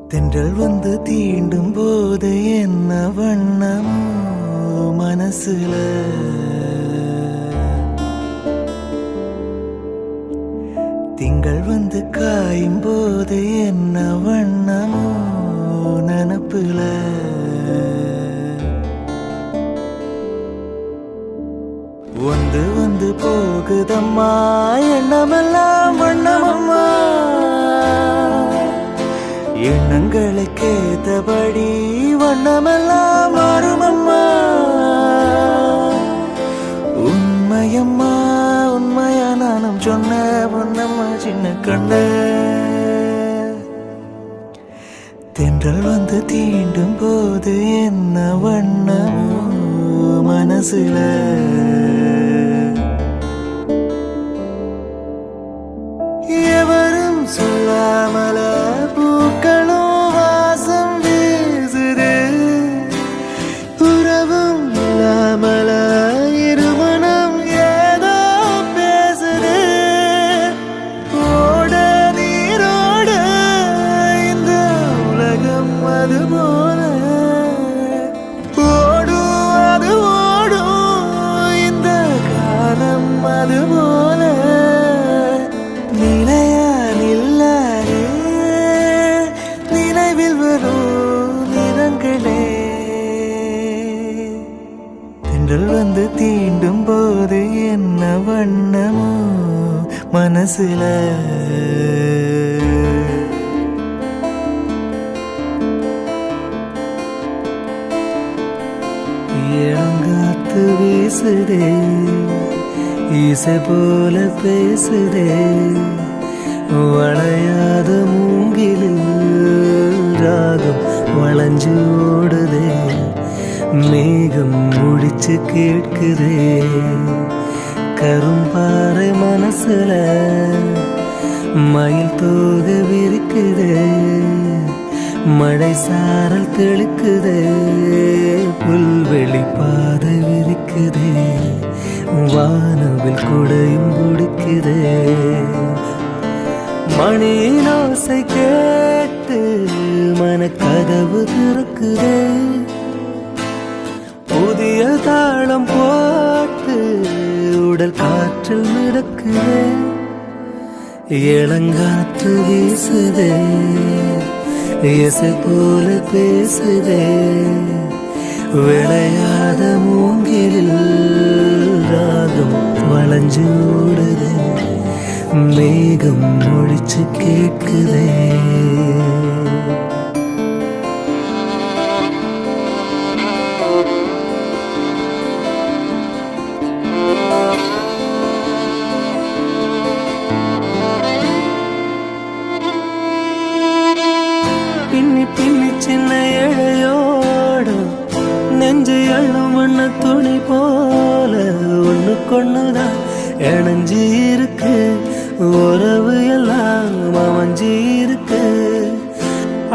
தென்றல் வந்து தீண்டும் போது என்ன வண்ணமோ மனசுல திங்கள் வந்து காயும் போது என்ன வண்ணமோ நனப்புல வந்து வந்து போகுதம்மா எண்ணமெல்லாம் வண்ணமம்மா எண்ணங்களுக்கேத்தபடி வண்ணமெல்லாம் மாறுமம்மா உண்மையம்மா உண்மையா நானும் சொன்ன பொன்னம்மா சின்ன கண்ண தென்றல் வந்து தீண்டும் போது என்ன வண்ணமோ மனசுல எவரும் சொல்லாமல பூக்களும் வாசம் வீசுது உறவும் இல்லாமல இருமணம் ஏதோ பேசுது ஓட நீரோட இந்த உலகம் அது போல ஓடும் அது ஓடும் இந்த காலம் அது போல நிலையா நில்லாரே நினைவில் வரும் நிறங்களே தென்றல் வந்து தீண்டும் போது என்ன வண்ணமோ மனசுல இளங்காத்து வீசுதே இசை போல பேசுதே வளையாத மூங்கிலில் ராகம் வளைஞ்சு ஓடுதே மேகம் முடிச்சு கேட்குதே கரும்பாறை மனசுல மயில் தோக விரிக்குதே மழை சாரல் தெளிக்குதே புல்வெளி பாதை விரிக்குதே வானவில் குடையும் பிடிக்குதே மணியின் ஓசை கேட்டு மனக்கதவு திறக்குதே புதிய தாளம் போட்டு உடல் காற்றில் மிதக்குதே இளங்காற்று வீசுதே இசை போல பேசுதே விளையாத மூங்கிலில் ராகம் வளைஞ்சு ஓடுதே மேகம் ஒழிச்சு கேட்குதே பின்னி பின்னி சின்ன இழையோட நெஞ்சு எள்ளும் வண்ண துணி போல ஒண்ணுக்கொண்ணுதான் இணைஞ்சி இருக்கு உறவு எல்லாம் அமைஞ்சி இருக்கு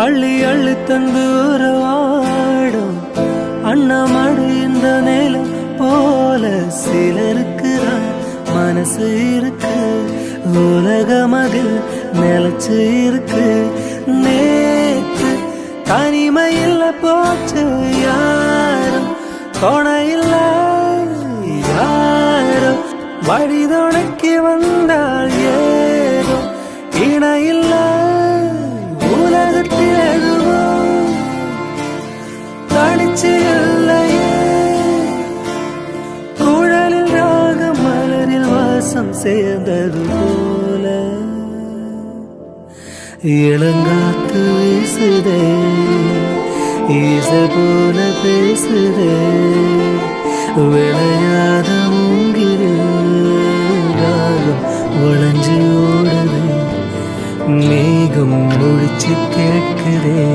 அள்ளி அள்ளி தந்து உறவாடும் அண்ணாமடு இந்த நேலம் போல சிலருக்கு மனசு இருக்கு உலகம் அதில் நிலச்சு இருக்கு நேற்று தனிமையில் போச்சு யாரும் துணையில்ல யாரும் வழிதுணைக்கு வந்தால் ஏதோ இணையில்ல உலகத்தில் எதுவும் தனிச்சு இல்லையே குழலில் ராக மலரில் வாசம் சேர்ந்தது போல இளங்காத்து வீசுதே இசை போல பேசுதே விளையாத மூங்கிலில் ராகம் வளைஞ்சு ஓடுதே மேகம் ஒழிச்சு கேட்குதே